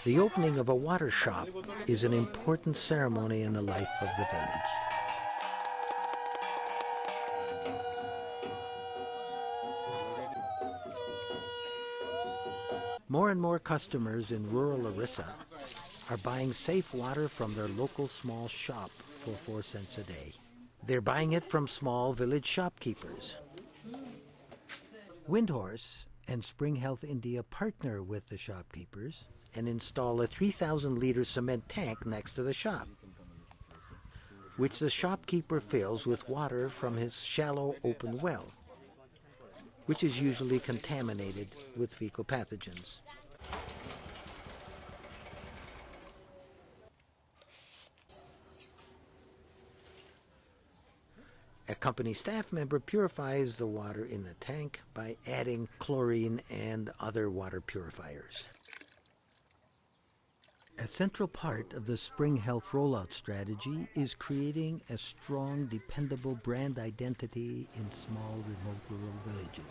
The opening of a water shop is an important ceremony in the life of the village. More and more customers in rural Orissa are buying safe water from their local small shop for 4 cents a day. They're buying it from small village shopkeepers. Windhorse and Spring Health India partner with the shopkeepers and install a 3,000-liter cement tank next to the shop, which the shopkeeper fills with water from his shallow open well, which is usually contaminated with fecal pathogens. A company staff member purifies the water in the tank by adding chlorine and other water purifiers. A central part of the Spring Health rollout strategy is creating a strong, dependable brand identity in small, remote rural villages.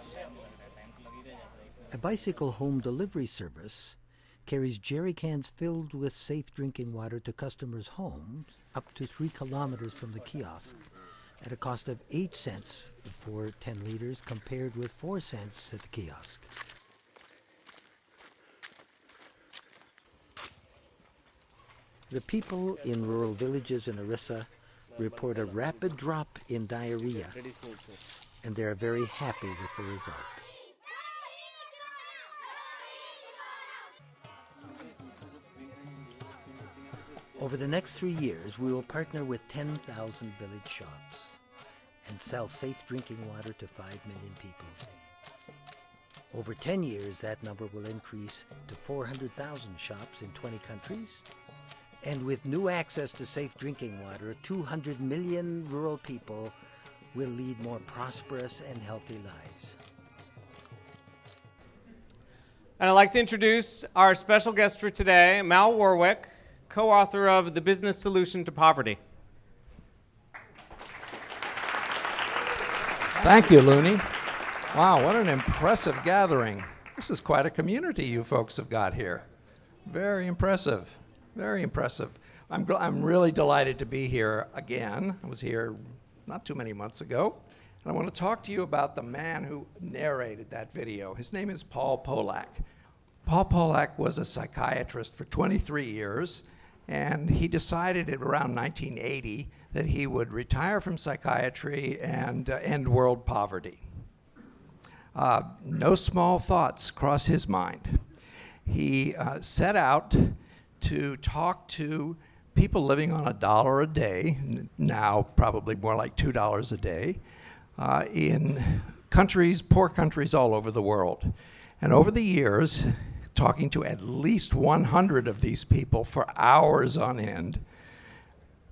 A bicycle home delivery service carries jerry cans filled with safe drinking water to customers' homes up to 3 kilometers from the kiosk at a cost of 8 cents for 10 liters compared with 4 cents at the kiosk. The people in rural villages in Orissa report a rapid drop in diarrhea, and they are very happy with the result. Over the next 3 years, we will partner with 10,000 village shops and sell safe drinking water to 5 million people. Over 10 years, that number will increase to 400,000 shops in 20 countries. And with new access to safe drinking water, 200 million rural people will lead more prosperous and healthy lives. And I'd like to introduce our special guest for today, Mal Warwick, co-author of The Business Solution to Poverty. Thank you, Looney. Wow, what an impressive gathering. This is quite a community you folks have got here. Very impressive. Very impressive. I'm really delighted to be here again. I was here not too many months ago. And I want to talk to you about the man who narrated that video. His name is Paul Polak. Paul Polak was a psychiatrist for 23 years, and he decided at around 1980 that he would retire from psychiatry and end world poverty. No small thoughts cross his mind. He set out to talk to people living on $1 a day, now probably more like $2 a day, in countries, poor countries all over the world. And over the years, talking to at least 100 of these people for hours on end,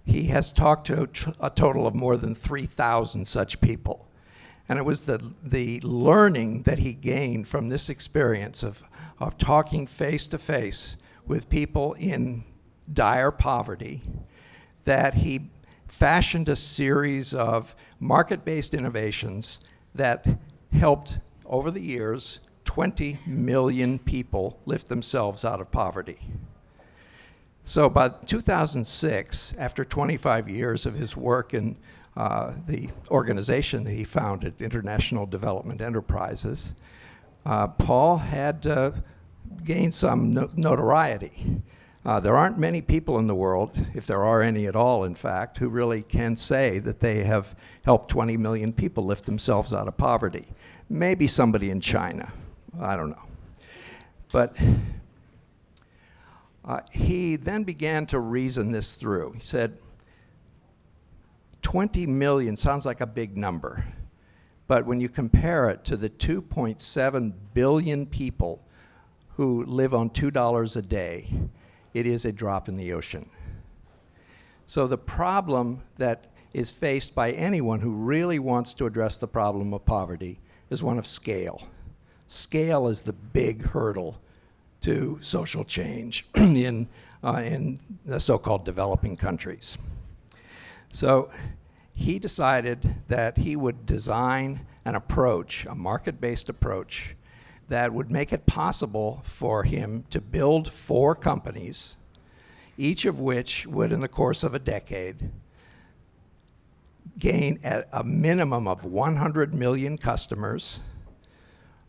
he has talked to a total of more than 3,000 such people. And it was the learning that he gained from this experience of talking face to face with people in dire poverty that he fashioned a series of market-based innovations that helped, over the years, 20 million people lift themselves out of poverty. So by 2006, after 25 years of his work in the organization that he founded, International Development Enterprises, Paul had gained some notoriety. There aren't many people in the world, if there are any at all, in fact, who really can say that they have helped 20 million people lift themselves out of poverty. Maybe somebody in China. I don't know. But he then began to reason this through. He said, 20 million sounds like a big number, but when you compare it to the 2.7 billion people who live on $2 a day, it is a drop in the ocean. So the problem that is faced by anyone who really wants to address the problem of poverty is one of scale. Scale is the big hurdle to social change in the so-called developing countries. So he decided that he would design an approach, a market-based approach, that would make it possible for him to build 4 companies, each of which would, in the course of a decade, gain at a minimum of 100 million customers,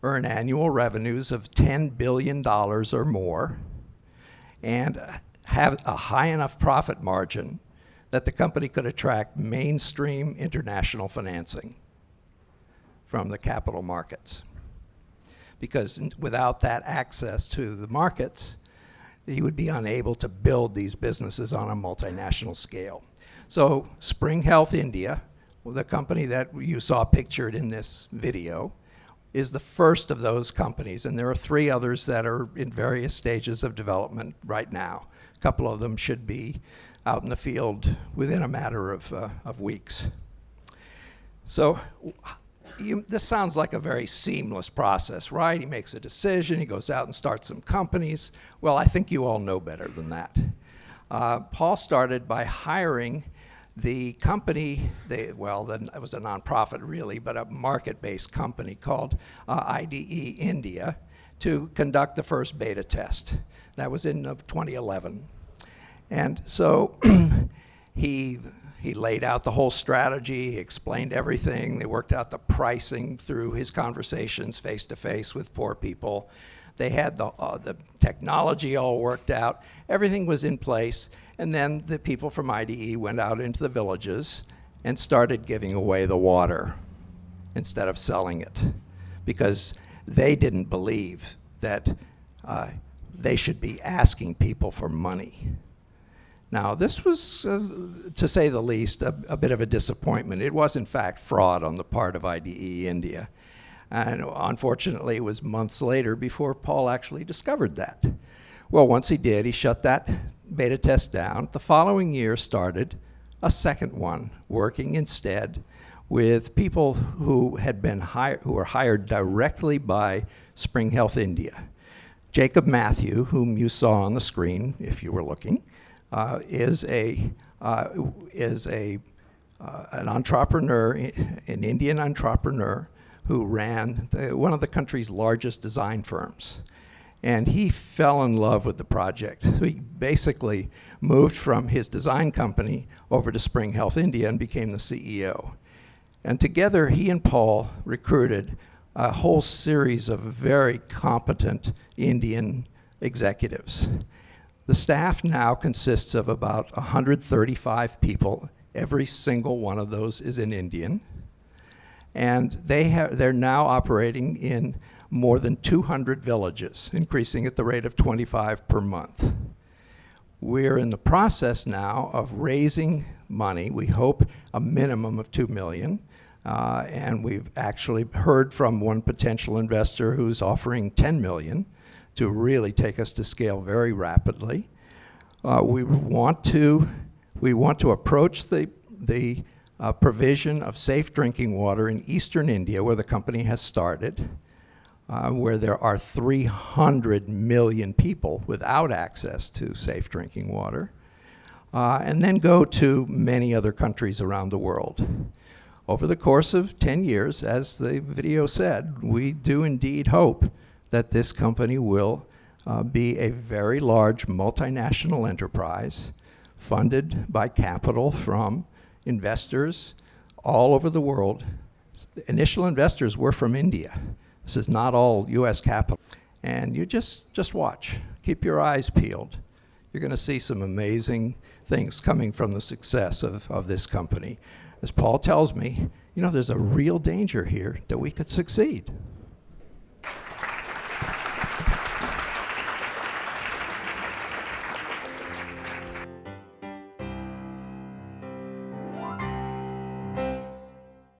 earn annual revenues of $10 billion or more, and have a high enough profit margin that the company could attract mainstream international financing from the capital markets. Because without that access to the markets, he would be unable to build these businesses on a multinational scale. So Spring Health India, the company that you saw pictured in this video, is the first of those companies, and there are 3 others that are in various stages of development right now. A couple of them should be out in the field within a matter of weeks. So this sounds like a very seamless process, right? He makes a decision, he goes out and starts some companies. Well, I think you all know better than that. Paul started by hiring the company, well, then it was a nonprofit really, but a market-based company called IDE India to conduct the first beta test. That was in 2011. And so he laid out the whole strategy, he explained everything, they worked out the pricing through his conversations face-to-face with poor people. They had the technology all worked out, everything was in place, and then the people from IDE went out into the villages and started giving away the water instead of selling it, because they didn't believe that they should be asking people for money. Now, this was, to say the least, a bit of a disappointment. It was, in fact, fraud on the part of IDE India. And unfortunately, it was months later before Paul actually discovered that. Well, once he did, he shut that beta test down. The following year started a second one, working instead with people who had been who were hired directly by Spring Health India. Jacob Matthew, whom you saw on the screen, if you were looking, is an entrepreneur, an Indian entrepreneur who ran one of the country's largest design firms. And he fell in love with the project. So he basically moved from his design company over to Spring Health India and became the CEO. And together, he and Paul recruited a whole series of very competent Indian executives. The staff now consists of about 135 people. Every single one of those is in Indian. And they're now operating in more than 200 villages, increasing at the rate of 25 per month. We're in the process now of raising money. We hope a minimum of $2 million. And we've actually heard from one potential investor who's offering $10 million to really take us to scale very rapidly. We want to approach the provision of safe drinking water in eastern India, where the company has started, where there are 300 million people without access to safe drinking water, and then go to many other countries around the world. Over the course of 10 years, as the video said, we do indeed hope that this company will be a very large multinational enterprise funded by capital from investors all over the world. Initial investors were from India. This is not all US capital. And you just watch. Keep your eyes peeled. You're going to see some amazing things coming from the success of this company. As Paul tells me, you know, there's a real danger here that we could succeed.